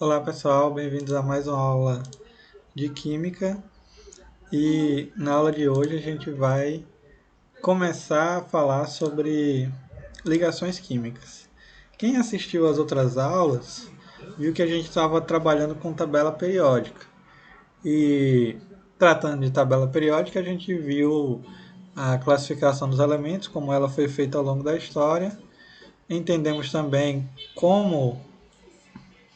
Olá pessoal, bem-vindos a mais uma aula de Química e na aula de hoje a gente vai começar a falar sobre ligações químicas. Quem assistiu às outras aulas viu que a gente estava trabalhando com tabela periódica e tratando de tabela periódica a gente viu a classificação dos elementos, como ela foi feita ao longo da história. Entendemos também como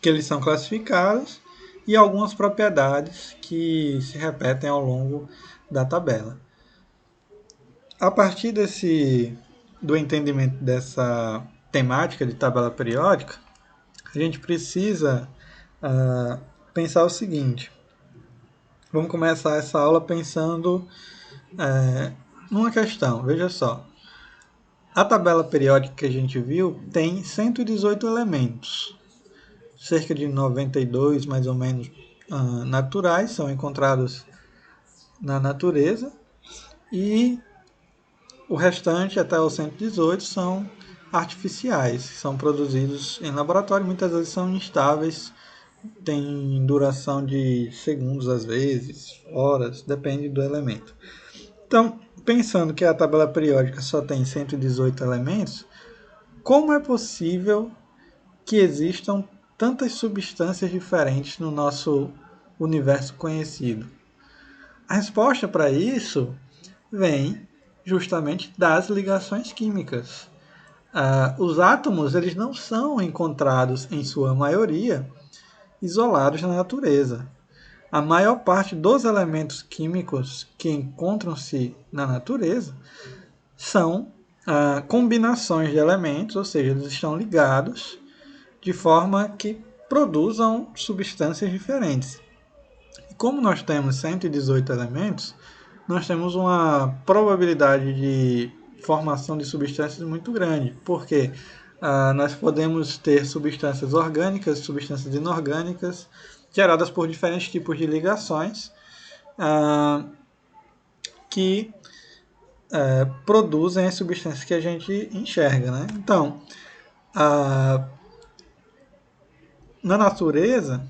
que eles são classificados e algumas propriedades que se repetem ao longo da tabela. A partir do entendimento dessa temática de tabela periódica, a gente precisa pensar o seguinte. Vamos começar essa aula pensando numa questão. Veja só. A tabela periódica que a gente viu tem 118 elementos. Cerca de 92, mais ou menos, naturais são encontrados na natureza e o restante, até os 118, são artificiais, são produzidos em laboratório, muitas vezes são instáveis, tem duração de segundos às vezes, horas, depende do elemento. Então, pensando que a tabela periódica só tem 118 elementos, como é possível que existam tantas substâncias diferentes no nosso universo conhecido? A resposta para isso vem justamente das ligações químicas. Os átomos eles não são encontrados, em sua maioria, isolados na natureza. A maior parte dos elementos químicos que encontram-se na natureza são combinações de elementos, ou seja, eles estão ligados de forma que produzam substâncias diferentes. E como nós temos 118 elementos, nós temos uma probabilidade de formação de substâncias muito grande, porque nós podemos ter substâncias orgânicas, substâncias inorgânicas, geradas por diferentes tipos de ligações que produzem as substâncias que a gente enxerga. Né? Então, na natureza,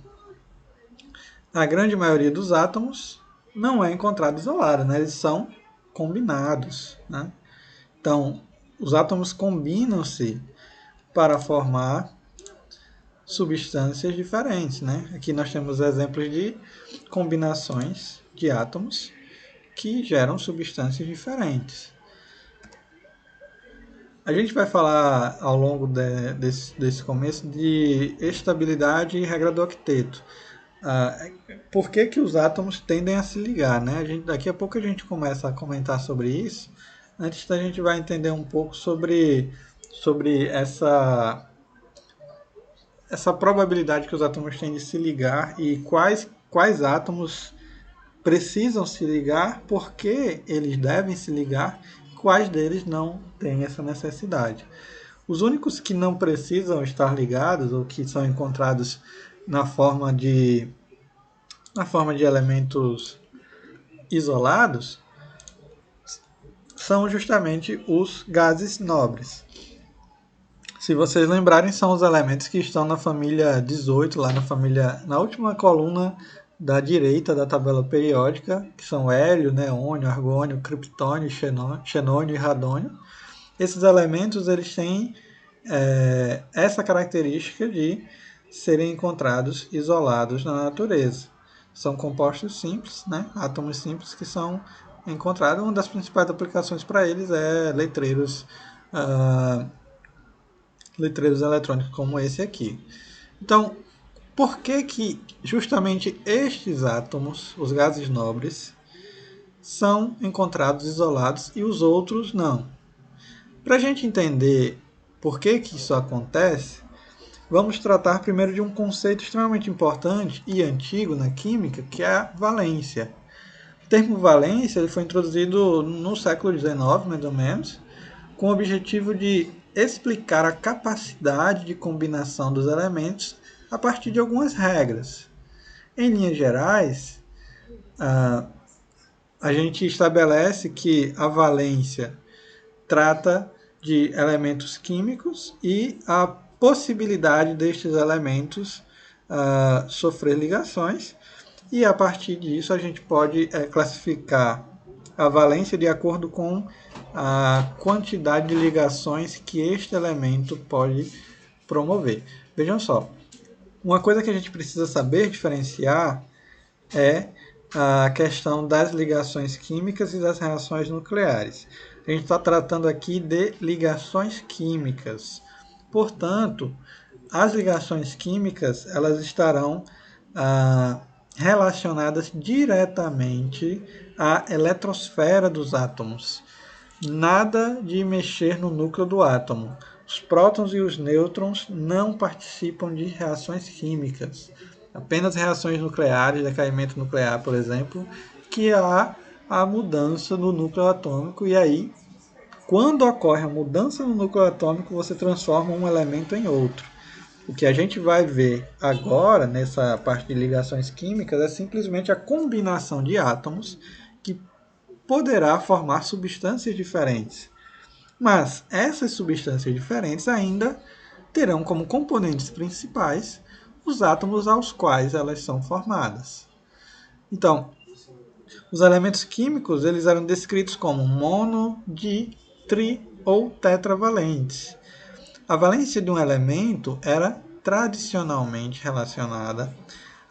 a grande maioria dos átomos não é encontrado isolado, né? Eles são combinados. Né? Então, os átomos combinam-se para formar substâncias diferentes. Né? Aqui nós temos exemplos de combinações de átomos que geram substâncias diferentes. A gente vai falar ao longo desse começo de estabilidade e regra do octeto. Por que, que os átomos tendem a se ligar? Né? Daqui a pouco a gente começa a comentar sobre isso. Antes a gente vai entender um pouco sobre essa probabilidade que os átomos têm de se ligar e quais átomos precisam se ligar, por que eles devem se ligar, quais deles não têm essa necessidade. Os únicos que não precisam estar ligados ou que são encontrados na forma de elementos isolados são justamente os gases nobres. Se vocês lembrarem, são os elementos que estão na família 18, lá na última coluna da direita da tabela periódica, que são hélio, neônio, argônio, criptônio, xenônio e radônio. Esses elementos eles têm essa característica de serem encontrados isolados na natureza. São compostos simples, né? Átomos simples que são encontrados. Uma das principais aplicações para eles é letreiros eletrônicos como esse aqui. Então, por que justamente estes átomos, os gases nobres, são encontrados isolados e os outros não? Para a gente entender por que isso acontece, vamos tratar primeiro de um conceito extremamente importante e antigo na química, que é a valência. O termo valência ele foi introduzido no século XIX, mais ou menos, com o objetivo de explicar a capacidade de combinação dos elementos a partir de algumas regras. Em linhas gerais, a gente estabelece que a valência trata de elementos químicos e a possibilidade destes elementos sofrer ligações, e a partir disso a gente pode classificar a valência de acordo com a quantidade de ligações que este elemento pode promover. Vejam só, uma coisa que a gente precisa saber diferenciar é a questão das ligações químicas e das reações nucleares. A gente está tratando aqui de ligações químicas. Portanto, as ligações químicas elas estarão relacionadas diretamente à eletrosfera dos átomos. Nada de mexer no núcleo do átomo. Os prótons e os nêutrons não participam de reações químicas. Apenas reações nucleares, decaimento nuclear, por exemplo, que há a mudança no núcleo atômico, e aí, quando ocorre a mudança no núcleo atômico, você transforma um elemento em outro. O que a gente vai ver agora, nessa parte de ligações químicas, é simplesmente a combinação de átomos que poderá formar substâncias diferentes. Mas essas substâncias diferentes ainda terão como componentes principais os átomos aos quais elas são formadas. Então, os elementos químicos eles eram descritos como mono, di, tri ou tetravalentes. A valência de um elemento era tradicionalmente relacionada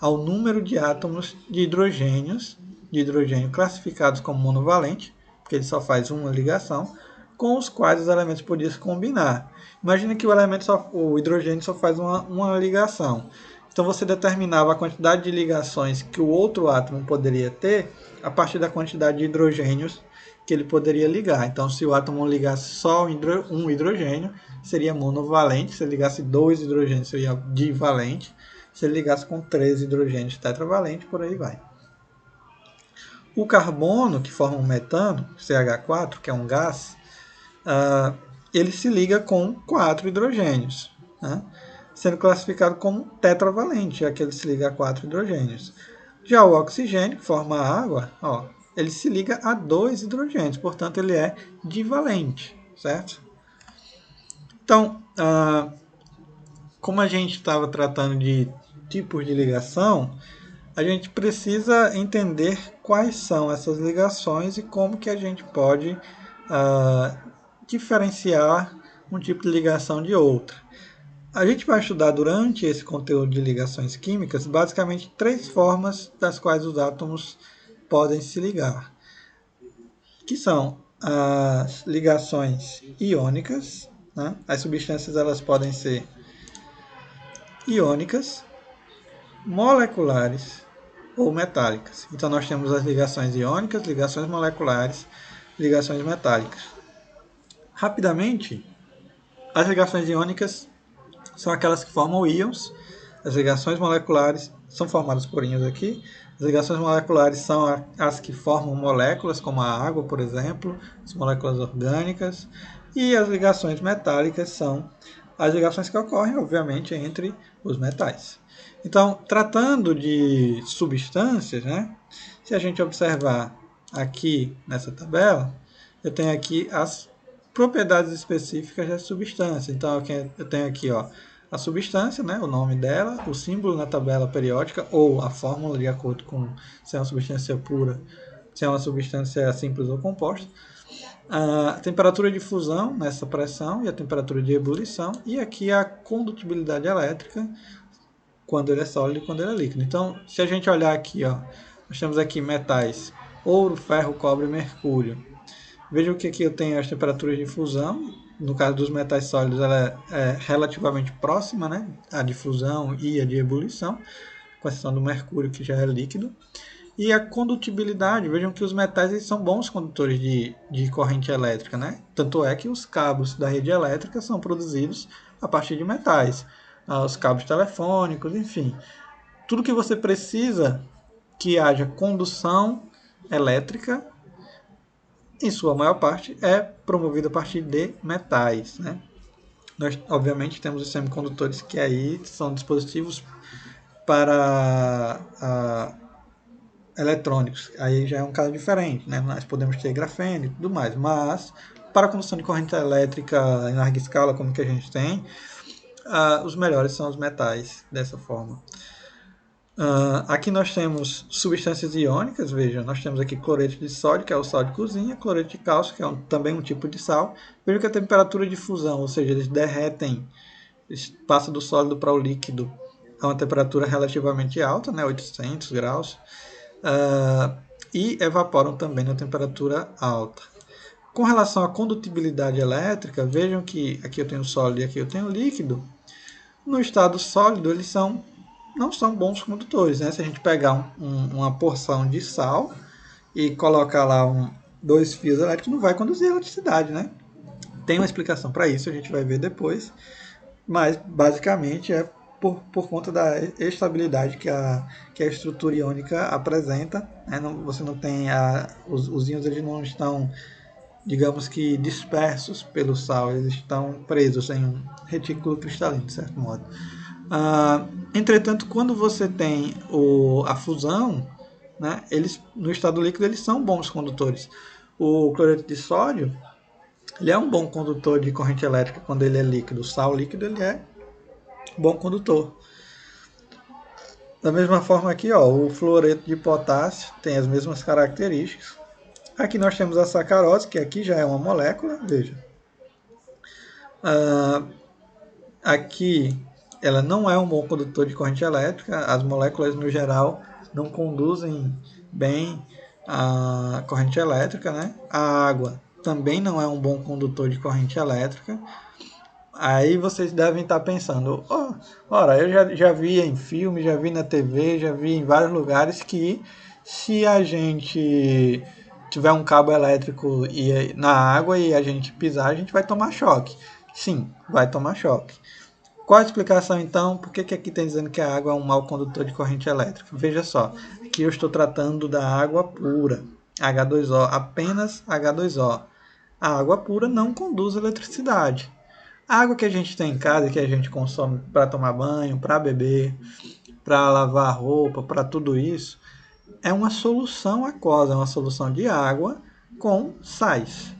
ao número de átomos de hidrogênio classificados como monovalente, porque ele só faz uma ligação, com os quais os elementos podiam se combinar. Imagina que o hidrogênio só faz uma ligação. Então você determinava a quantidade de ligações que o outro átomo poderia ter a partir da quantidade de hidrogênios que ele poderia ligar. Então, se o átomo ligasse só um hidrogênio, seria monovalente. Se ele ligasse 2 hidrogênios, seria divalente. Se ele ligasse com 3 hidrogênios, tetravalente, por aí vai. O carbono, que forma um metano, CH4, que é um gás, ele se liga com 4 hidrogênios, né? Sendo classificado como tetravalente, já que ele se liga a 4 hidrogênios. Já o oxigênio, que forma a água, ele se liga a 2 hidrogênios, portanto ele é divalente, certo? Então, como a gente estava tratando de tipos de ligação, a gente precisa entender quais são essas ligações e como que a gente pode diferenciar um tipo de ligação de outra. A gente vai estudar durante esse conteúdo de ligações químicas basicamente 3 formas das quais os átomos podem se ligar, que são as ligações iônicas, né? As substâncias elas podem ser iônicas, moleculares ou metálicas. Então nós temos as ligações iônicas, ligações moleculares, ligações metálicas. Rapidamente, as ligações iônicas são aquelas que formam íons. As ligações moleculares são formadas por íons aqui. As ligações moleculares são as que formam moléculas, como a água, por exemplo, as moléculas orgânicas. E as ligações metálicas são as ligações que ocorrem, obviamente, entre os metais. Então, tratando de substâncias, né, se a gente observar aqui nessa tabela, eu tenho aqui as propriedades específicas da substância. Então, eu tenho aqui a substância, né, o nome dela, o símbolo na tabela periódica, ou a fórmula de acordo com se é uma substância pura, se é uma substância simples ou composta. A temperatura de fusão nessa pressão e a temperatura de ebulição. E aqui a condutibilidade elétrica, quando ele é sólido e quando ele é líquido. Então, se a gente olhar aqui, nós temos aqui metais, ouro, ferro, cobre e mercúrio. Vejam que aqui eu tenho as temperaturas de fusão. No caso dos metais sólidos, ela é relativamente próxima, né? A de fusão e a de ebulição, com exceção do mercúrio, que já é líquido. E a condutibilidade, vejam que os metais eles são bons condutores de corrente elétrica, né? Tanto é que os cabos da rede elétrica são produzidos a partir de metais. Os cabos telefônicos, enfim. Tudo que você precisa que haja condução elétrica, em sua maior parte, é promovido a partir de metais, né? Nós, obviamente, temos os semicondutores que aí são dispositivos para eletrônicos. Aí já é um caso diferente, né? Nós podemos ter grafeno e tudo mais, mas para a condução de corrente elétrica em larga escala, como que a gente tem, os melhores são os metais, dessa forma. Aqui nós temos substâncias iônicas, veja, nós temos aqui cloreto de sódio, que é o sal de cozinha, cloreto de cálcio, que é também um tipo de sal. Veja que a temperatura de fusão, ou seja, eles derretem, eles passam do sólido para o líquido a uma temperatura relativamente alta, né, 800 graus, e evaporam também na temperatura alta. Com relação à condutibilidade elétrica, vejam que aqui eu tenho sólido e aqui eu tenho líquido. No estado sólido, eles não são bons condutores, né? Se a gente pegar uma porção de sal e colocar lá dois fios elétricos, não vai conduzir eletricidade, né? Tem uma explicação para isso, a gente vai ver depois, mas basicamente é por conta da estabilidade que a estrutura iônica apresenta, né? Você não tem os íons, eles não estão, digamos que, dispersos pelo sal, eles estão presos em um retículo cristalino, de certo modo. Entretanto, quando você tem a fusão, né, eles, no estado líquido, eles são bons condutores. O cloreto de sódio, ele é um bom condutor de corrente elétrica quando ele é líquido. O sal líquido, ele é bom condutor. Da mesma forma aqui, ó, o fluoreto de potássio tem as mesmas características. Aqui nós temos a sacarose, que aqui já é uma molécula, veja. Aqui ela não é um bom condutor de corrente elétrica, as moléculas no geral não conduzem bem a corrente elétrica, né? A água também não é um bom condutor de corrente elétrica. Aí vocês devem estar pensando, ora, eu já vi em filme, já vi na TV, já vi em vários lugares que se a gente tiver um cabo elétrico na água e a gente pisar, a gente vai tomar choque. Sim, vai tomar choque. Qual a explicação então? Por que aqui está dizendo que a água é um mau condutor de corrente elétrica? Veja só, aqui eu estou tratando da água pura, H2O, apenas H2O. A água pura não conduz eletricidade. A água que a gente tem em casa, que a gente consome para tomar banho, para beber, para lavar roupa, para tudo isso, é uma solução aquosa, é uma solução de água com sais.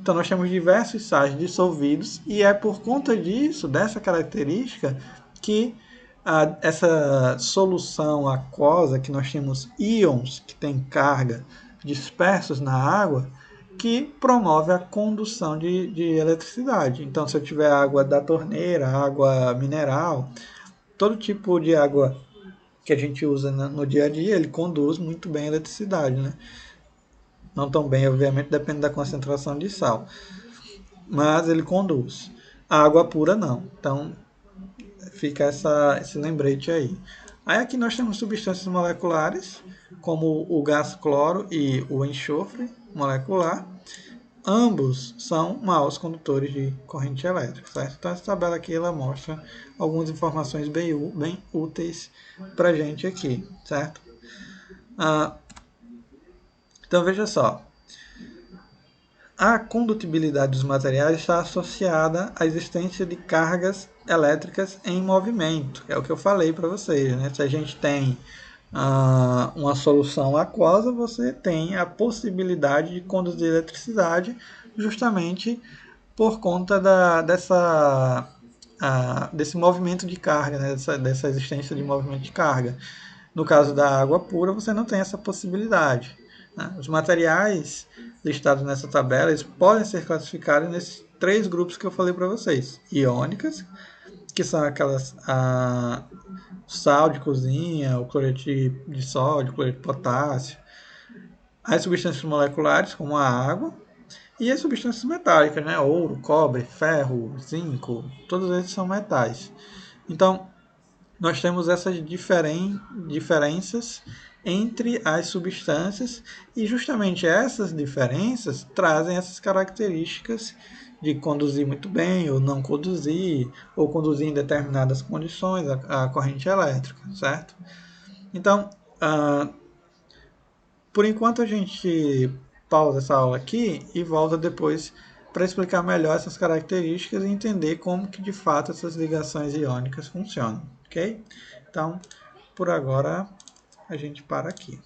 Então nós temos diversos sais dissolvidos e é por conta disso, dessa característica, que essa solução aquosa, que nós temos íons que têm carga dispersos na água, que promove a condução de eletricidade. Então se eu tiver água da torneira, água mineral, todo tipo de água que a gente usa no dia a dia, ele conduz muito bem a eletricidade, né? Não tão bem, obviamente, depende da concentração de sal. Mas ele conduz. A água pura não. Então, fica esse lembrete aí. Aí aqui nós temos substâncias moleculares, como o gás cloro e o enxofre molecular. Ambos são maus condutores de corrente elétrica, certo? Então essa tabela aqui ela mostra algumas informações bem úteis para a gente aqui, certo? Então veja só, a condutibilidade dos materiais está associada à existência de cargas elétricas em movimento, é o que eu falei para vocês, né? Se a gente tem uma solução aquosa, você tem a possibilidade de conduzir eletricidade justamente por conta desse movimento de carga, né? dessa existência de movimento de carga. No caso da água pura, você não tem essa possibilidade. Né? Os materiais listados nessa tabela eles podem ser classificados nesses três grupos que eu falei para vocês. Iônicas, que são aquelas sal de cozinha, o cloreto de sódio, o cloreto de potássio, as substâncias moleculares, como a água, e as substâncias metálicas, né? Ouro, cobre, ferro, zinco, todos esses são metais. Então, nós temos essas diferenças entre as substâncias e justamente essas diferenças trazem essas características de conduzir muito bem ou não conduzir, ou conduzir em determinadas condições a corrente elétrica, certo? Então, por enquanto a gente pausa essa aula aqui e volta depois para explicar melhor essas características e entender como que de fato essas ligações iônicas funcionam, ok? Então, por agora a gente para aqui.